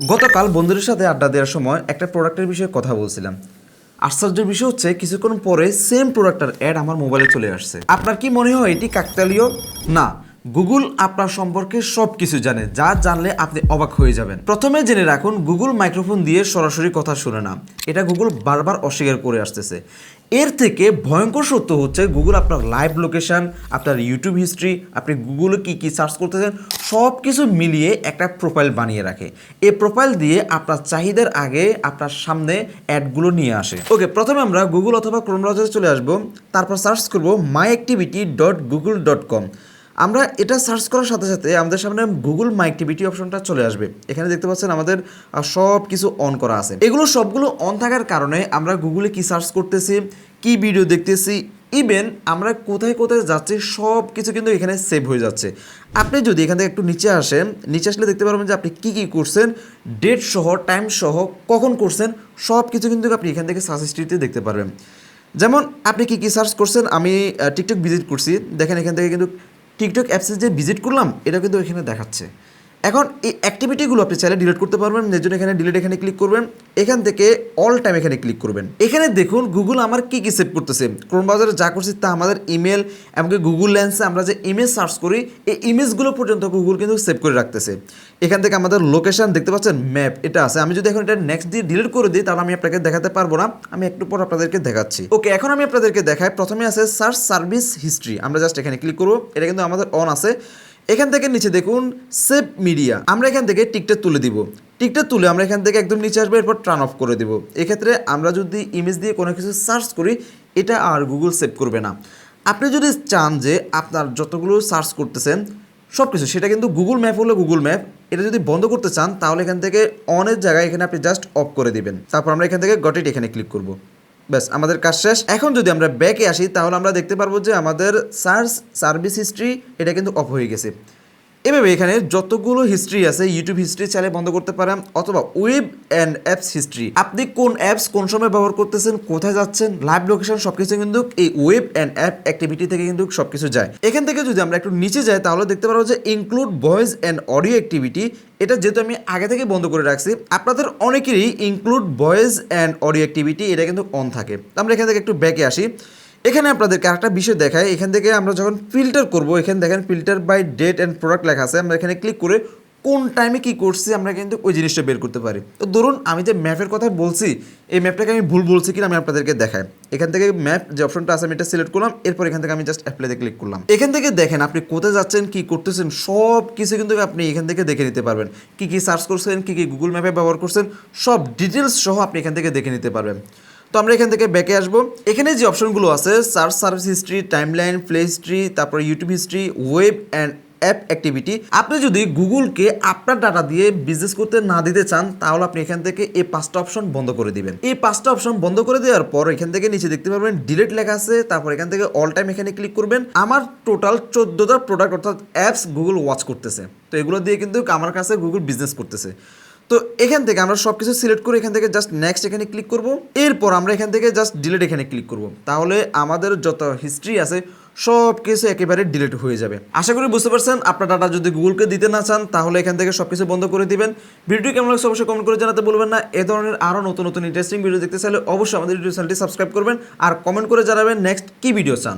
গতকাল বন্ধুদের সাথে আড্ডা দেওয়ার সময় একটা প্রোডাক্টের বিষয়ে কথা বলছিলাম। আশ্চর্যের বিষয় হচ্ছে কিছুক্ষণ পরে সেম প্রোডাক্টের অ্যাড আমার মোবাইলে চলে আসছে। আপনার কি মনে হয় এটি কাকতালীয়? না, গুগল আপনার সম্পর্কে সব কিছু জানে, যা জানলে আপনি অবাক হয়ে যাবেন। প্রথমে জেনে রাখুন, গুগল মাইক্রোফোন দিয়ে সরাসরি কথা শুনে না, এটা গুগল বারবার অস্বীকার করে আসতেছে। এর থেকে ভয়ঙ্কর সত্য হচ্ছে গুগল আপনার লাইভ লোকেশন, আপনার ইউটিউব হিস্ট্রি, আপনি গুগলে কী কী সার্চ করতেছেন সব কিছু মিলিয়ে একটা প্রোফাইল বানিয়ে রাখে। এই প্রোফাইল দিয়ে আপনার চাহিদার আগে আপনার সামনে অ্যাডগুলো নিয়ে আসে। ওকে, প্রথমে আমরা গুগল অথবা ক্রোম ব্রাউজারে চলে আসবো, তারপর সার্চ করব myactivity.google.com। আমরা এটা সার্চ করার সাথে সাথে আমাদের সামনে গুগল মাই অ্যাক্টিভিটি অপশনটা চলে আসবে। এখানে দেখতে পাচ্ছেন আমাদের সব কিছু অন করা আছে। এগুলো সবগুলো অন থাকার কারণে আমরা গুগলে কি সার্চ করতেছি, কি ভিডিও দেখতেছি, ইভেন আমরা কোথায় কোথায় যাচ্ছি সব কিছু কিন্তু এখানে সেভ হয়ে যাচ্ছে। আপনি যদি এখান থেকে একটু নিচে আসেন, নিচে আসলে দেখতে পারবেন যে আপনি কী কী করছেন, ডেট সহ, টাইম সহ, কখন করছেন সব কিছু কিন্তু আপনি এখান থেকে সার্চ হিস্ট্রিতে দেখতে পারবেন। যেমন আপনি কী কী সার্চ করছেন, আমি টিকটক ভিজিট করছি, দেখেন এখান থেকে কিন্তু টিকটক অ্যাপসে যে ভিজিট করলাম এটা কিন্তু এখানে দেখাচ্ছে। এখন এই অ্যাক্টিভিটিগুলো আপনি চাইলে ডিলিট করতে পারবেন, এর জন্য এখানে ডিলিট এখানে ক্লিক করবেন, এখান থেকে অল টাইম এখানে ক্লিক করবেন। এখানে দেখুন গুগল আমার কী কী সেভ করতেছে। ক্রোম ব্রাউজারে যা করছি তা আমাদের ইমেল, এমনকি গুগল লেন্সে আমরা যে ইমেজ সার্চ করি এই ইমেজগুলো পর্যন্ত গুগল কিন্তু সেভ করে রাখতেছে। এখান থেকে আমাদের লোকেশন দেখতে পাচ্ছেন, ম্যাপ এটা আছে। আমি যদি এখন এটা নেক্সট দিয়ে ডিলিট করে দিই তাহলে আমি আপনাকে দেখাতে পারবো না, আমি একটু পর আপনাদেরকে দেখাচ্ছি। ওকে, এখন আমি আপনাদেরকে দেখাই। প্রথমে আছে সার্চ সার্ভিস হিস্ট্রি, আমরা জাস্ট এখানে ক্লিক করবো, এটা কিন্তু আমাদের অন আছে। এখান থেকে নিচে দেখুন সেভ মিডিয়া, আমরা এখান থেকে টিকটা তুলে দিব। টিকটা তুলে আমরা এখান থেকে একদম নিচে আসবো, এরপর টার্ন অফ করে দেবো। এক্ষেত্রে আমরা যদি ইমেজ দিয়ে কোনো কিছু সার্চ করি এটা আর গুগল সেভ করবে না। আপনি যদি চান যে আপনার যতগুলো সার্চ করতেছেন সব কিছু, সেটা কিন্তু গুগল ম্যাপ হলো গুগল ম্যাপ, এটা যদি বন্ধ করতে চান তাহলে এখান থেকে অনের জায়গায় এখানে আপনি জাস্ট অফ করে দিবেন। তারপর আমরা এখান থেকে গট ইট এখানে ক্লিক করব। ব্যাস, আমাদের কাজ শেষ। এখন যদি আমরা ব্যাকে আসি তাহলে আমরা দেখতে পারবো যে আমাদের সার্চ সার্ভিস হিস্ট্রি এটা কিন্তু অফ হয়ে গেছে। এভাবে এখানে যতগুলো হিস্ট্রি আছে, ইউটিউব হিস্ট্রি চাইলে বন্ধ করতে পারেন, অথবা ওয়েব অ্যান্ড অ্যাপস হিস্ট্রি, আপনি কোন অ্যাপস কোন সময় ব্যবহার করতেছেন, কোথায় যাচ্ছেন, লাইভ লোকেশন সবকিছু কিন্তু এই ওয়েব অ্যান্ড অ্যাপ অ্যাক্টিভিটি থেকে কিন্তু সবকিছু যায়। এখান থেকে যদি আমরা একটু নিচে যাই তাহলে দেখতে পারবো যে include voice and audio activity, এটা যেহেতু আমি আগে থেকে বন্ধ করে রাখছি, আপনাদের অনেকেরই include voice and audio activity এটা কিন্তু অন থাকে। আমরা এখান থেকে একটু ব্যাকে আসি। এখানে আপনাদেরকে একটা বিষয় দেখায়, এখান থেকে আমরা যখন ফিল্টার করব, এখানে দেখেন filter by date and product লেখা আছে, আমরা এখানে ক্লিক করে কোন টাইমে কী করছি আমরা কিন্তু ওই জিনিসটা বের করতে পারি। তো ধরুন আমি যে ম্যাপের কথা বলছি এই ম্যাপটাকে আমি ভুল বলছি কিনা আমি আপনাদেরকে দেখাই। এখান থেকে ম্যাপ যে অপশনটা আছে আমি এটা সিলেক্ট করলাম, এরপর এখান থেকে আমি জাস্ট অ্যাপ্লাইতে ক্লিক করলাম। এখান থেকে দেখেন আপনি কোথায় যাচ্ছেন, কী করতেছেন সব কিছু কিন্তু আপনি এখান থেকে দেখে নিতে পারবেন। কী কী সার্চ করছেন, কী কী গুগল ম্যাপে ব্যবহার করছেন সব ডিটেলস সহ আপনি এখান থেকে দেখে নিতে পারবেন। তো আমরা এখান থেকে ব্যাকে আসবো। এখানে যে অপশনগুলো আছে search service history, timeline, play history, তারপর YouTube history, web and app activity, আপনি যদি গুগলকে আপনার ডাটা দিয়ে বিজনেস করতে না দিতে চান তাহলে আপনি এখান থেকে এই 5টা অপশন বন্ধ করে দিবেন। এই 5টা অপশন বন্ধ করে দেওয়ার পর এখান থেকে নিচে দেখতে পারবেন ডিলিট লেখা আছে, তারপর এখান থেকে অল টাইম এখানে ক্লিক করবেন। আমার টোটাল 14টা প্রোডাক্ট অর্থাৎ অ্যাপস গুগল ওয়াচ করতেছে, তো এগুলো দিয়ে কিন্তু আমার কাছে গুগল বিজনেস করতেছে। তো এখান থেকে আমরা সব কিছু সিলেক্ট করে এখান থেকে জাস্ট নেক্সট এখানে ক্লিক করব, এরপর আমরা এখান থেকে জাস্ট ডিলিট এখানে ক্লিক করব। তাহলে আমাদের যত হিস্ট্রি আছে সব কিছু একেবারে ডিলিট হয়ে যাবে। আশা করি বুঝতে পারছেন। আপনার ডাটা যদি গুগলকে দিতে না চান তাহলে এখান থেকে সব কিছু বন্ধ করে দিবেন। ভিডিওটি কেমন লাগছে অবশ্যই কমেন্ট করে জানাতে বলবেন না। এ ধরনের আরও নতুন নতুন ইন্টারেস্টিং ভিডিও দেখতে চাইলে অবশ্যই আমাদের ইউটিউব চ্যানেলটি সাবস্ক্রাইব করবেন আর কমেন্ট করে জানাবেন নেক্সট কী ভিডিও চান।